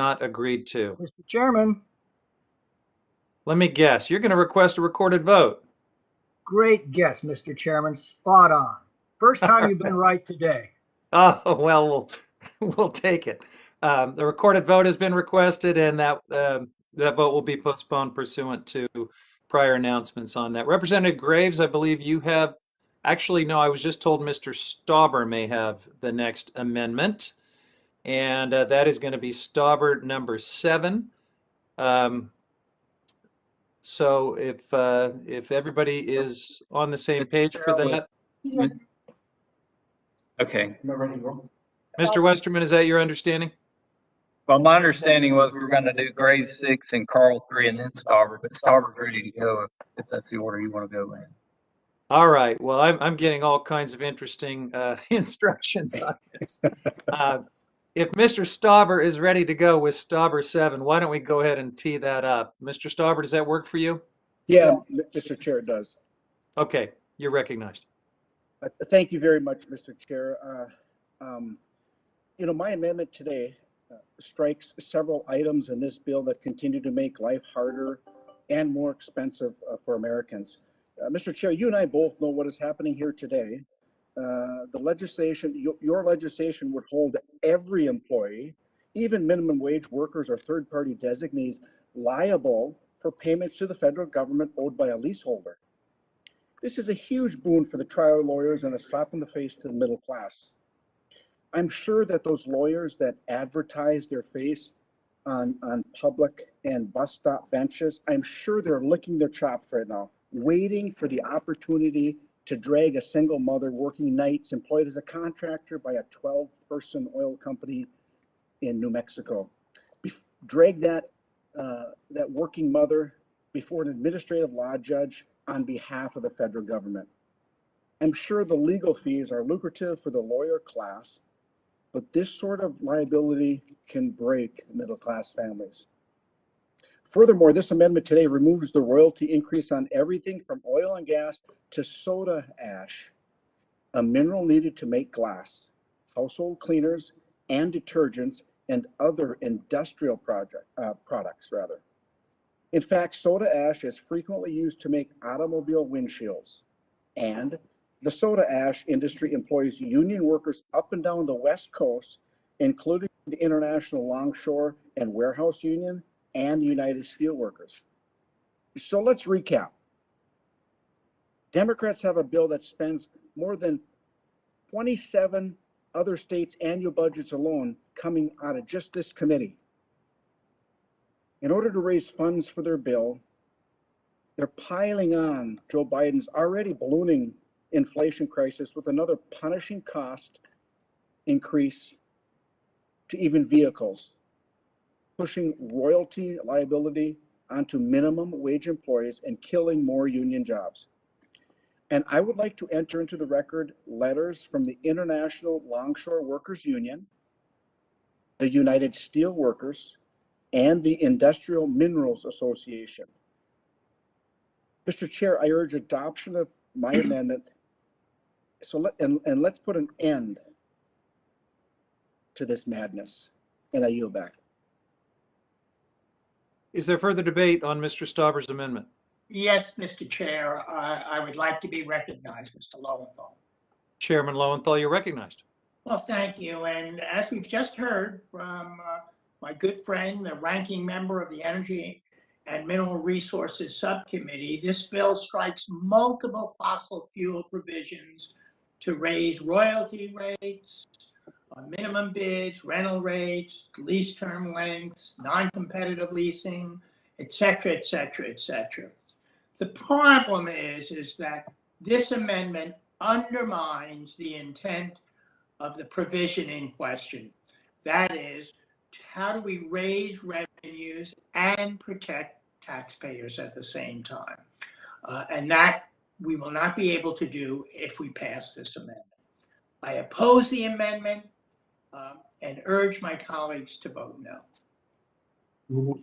not agreed to? Mr. Chairman, Let me guess. You're going to request a recorded vote. great guess, Mr. Chairman. Spot on. First time you've been right today. Oh, well, we'll take it. The recorded vote has been requested, and that vote will be postponed pursuant to prior announcements on that. Representative Graves, I believe you have, actually, no, I was just told Mr. Stauber may have the next amendment, and that is going to be Stauber number 7. Um, so if everybody is on the same page for that, Okay. Mr. Westerman, is that your understanding? Well, my understanding was we were going to do Graves 6 and Carl 3 and then Stauber, but Stauber's ready to go if that's the order you want to go in. All right. Well, I'm getting all kinds of interesting instructions on this. If Mr. Stauber is ready to go with Stauber 7, why don't we go ahead and tee that up? Mr. Stauber, does that work for you? Yeah, Mr. Chair, it does. Okay, you're recognized. Thank you very much, Mr. Chair. My amendment today strikes several items in this bill that continue to make life harder and more expensive for Americans. Mr. Chair, you and I both know what is happening here today. The legislation, your legislation would hold every employee, even minimum wage workers or third-party designees, liable for payments to the federal government owed by a leaseholder. This is a huge boon for the trial lawyers and a slap in the face to the middle class. I'm sure that those lawyers that advertise their face on public and bus stop benches, I'm sure they're licking their chops right now, waiting for the opportunity to drag a single mother working nights employed as a contractor by a 12-person oil company in New Mexico. Drag that working mother before an administrative law judge on behalf of the federal government. I'm sure the legal fees are lucrative for the lawyer class, but this sort of liability can break middle class families. Furthermore, this amendment today removes the royalty increase on everything from oil and gas to soda ash, a mineral needed to make glass, household cleaners, and detergents, and other industrial products. In fact, soda ash is frequently used to make automobile windshields, and the soda ash industry employs union workers up and down the West Coast, including the International Longshore and Warehouse Union and the United Steelworkers. So let's recap. Democrats have a bill that spends more than 27 other states' annual budgets alone coming out of just this committee. In order to raise funds for their bill, they're piling on Joe Biden's already ballooning inflation crisis with another punishing cost increase to even vehicles, pushing royalty liability onto minimum wage employees and killing more union jobs. And I would like to enter into the record letters from the International Longshore Workers Union, the United Steelworkers, and the Industrial Minerals Association. Mr. Chair, I urge adoption of my amendment. Let's put an end to this madness. And I yield back. Is there further debate on Mr. Stauber's amendment? Yes, Mr. Chair, I would like to be recognized, Mr. Lowenthal. Chairman Lowenthal, you're recognized. Well, thank you. And as we've just heard from my good friend, the ranking member of the Energy and Mineral Resources Subcommittee, this bill strikes multiple fossil fuel provisions to raise royalty rates, minimum bids, rental rates, lease term lengths, non-competitive leasing, et cetera, et cetera, et cetera. The problem is that this amendment undermines the intent of the provision in question. That is, how do we raise revenues and protect taxpayers at the same time? And that we will not be able to do if we pass this amendment. I oppose the amendment and urge my colleagues to vote no.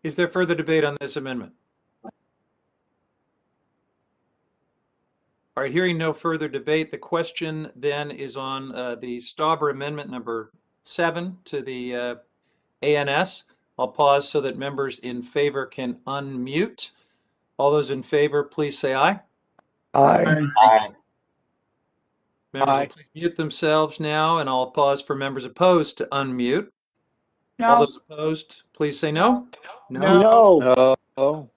Is there further debate on this amendment? All right, hearing no further debate, the question then is on the Stauber Amendment number 7 to the ANS. I'll pause so that members in favor can unmute. All those in favor, please say aye. Aye. Aye. Members will Aye. please mute themselves now, and I'll pause for members opposed to unmute. All No, those opposed, please say no. No. No.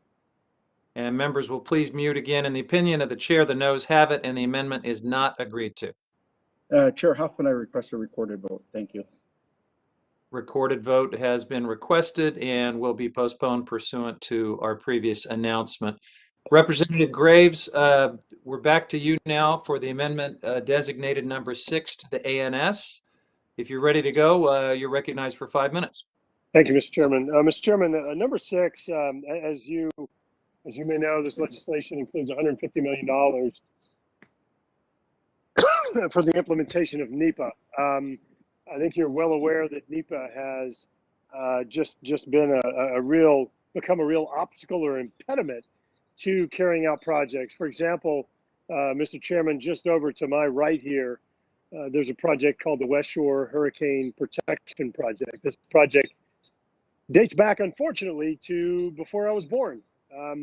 And members will please mute again. In the opinion of the chair, the noes have it, and the amendment is not agreed to. Chair Huffman, I request a recorded vote. Thank you. Recorded vote has been requested and will be postponed pursuant to our previous announcement. Representative Graves, we're back to you now for the amendment designated number 6 to the ANS. If you're ready to go, you're recognized for 5 minutes. Thank you, Mr. Chairman. Mr. Chairman, number 6, as you may know, this legislation includes $150 million for the implementation of NEPA. I think you're well aware that NEPA has just been become a real obstacle or impediment to carrying out projects. For example, Mr. Chairman, just over to my right here, there's a project called the West Shore Hurricane Protection Project. This project dates back, unfortunately, to before I was born.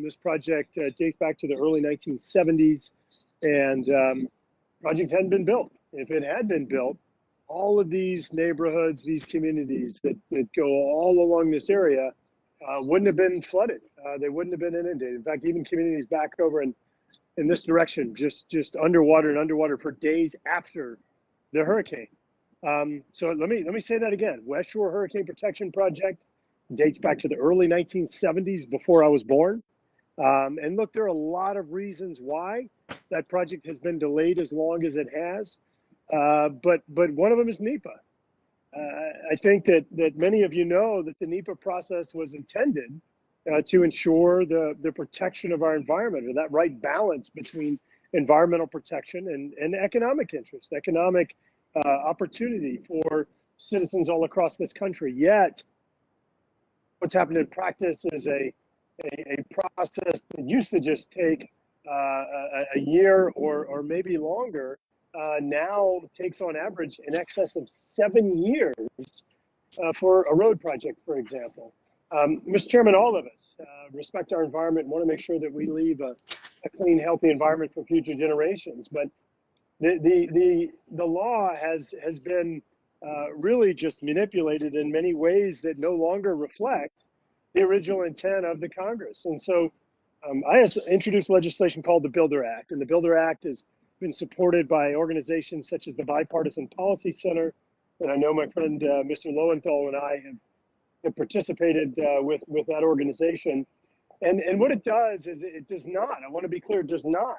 This project dates back to the early 1970s, and project hadn't been built. If it had been built, all of these neighborhoods, these communities that go all along this area wouldn't have been flooded. They wouldn't have been inundated. In fact, even communities back over in this direction, just underwater and underwater for days after the hurricane. So let me say that again. West Shore Hurricane Protection Project dates back to the early 1970s, before I was born. And look, there are a lot of reasons why that project has been delayed as long as it has. But one of them is NEPA. I think that many of you know that the NEPA process was intended to ensure the protection of our environment, or that right balance between environmental protection and economic interest, economic opportunity for citizens all across this country. Yet, what's happened in practice is a process that used to just take a year or maybe longer, now takes on average in excess of 7 years for a road project, for example. Mr. Chairman, all of us respect our environment and want to make sure that we leave a clean, healthy environment for future generations. But the law has been really just manipulated in many ways that no longer reflect the original intent of the Congress. And so I introduced legislation called the Builder Act, and the Builder Act has been supported by organizations such as the Bipartisan Policy Center, and I know my friend Mr. Lowenthal and I have participated with that organization. And what it does is it does not, I want to be clear, it does not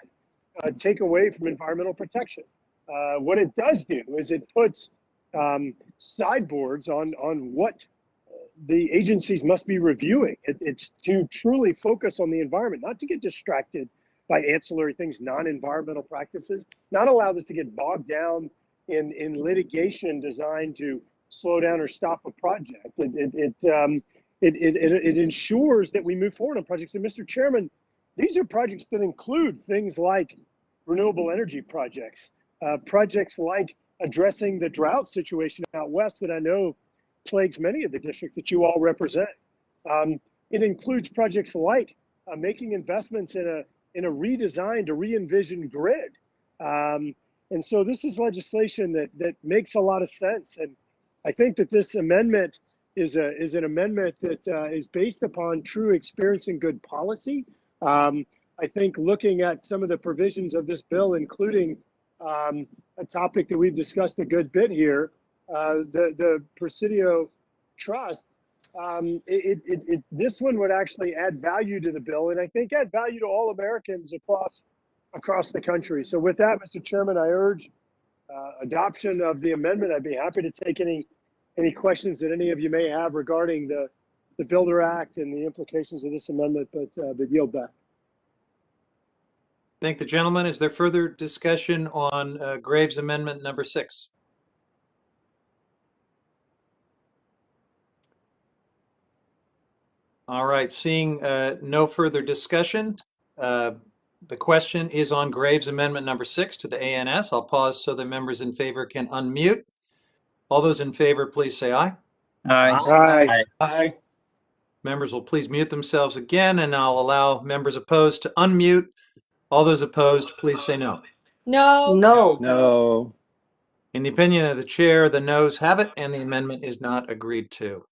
take away from environmental protection. What it does do is it puts sideboards on what the agencies must be reviewing. It's to truly focus on the environment, not to get distracted by ancillary things, non-environmental practices, not allow this to get bogged down in litigation designed to slow down or stop a project. It ensures that we move forward on projects. And Mr. Chairman, these are projects that include things like renewable energy projects, projects like addressing the drought situation out west that I know plagues many of the districts that you all represent. It includes projects like making investments in a redesigned, a re-envisioned grid. And so this is legislation that makes a lot of sense. And I think that this amendment is an amendment that is based upon true experience and good policy. I think looking at some of the provisions of this bill, including a topic that we've discussed a good bit here, the Presidio Trust, this one would actually add value to the bill, and I think add value to all Americans across the country. So with that, Mr. Chairman, I urge adoption of the amendment. I'd be happy to take any questions that any of you may have regarding the Builder Act and the implications of this amendment, but yield back. Thank the gentleman. Is there further discussion on Graves Amendment number 6? All right, seeing no further discussion, the question is on Graves Amendment number 6 to the ANS. I'll pause so that members in favor can unmute. All those in favor, please say aye. Aye. Aye. Members will please mute themselves again, and I'll allow members opposed to unmute. All those opposed, please say no. No. No. In the opinion of the chair, the noes have it, and the amendment is not agreed to.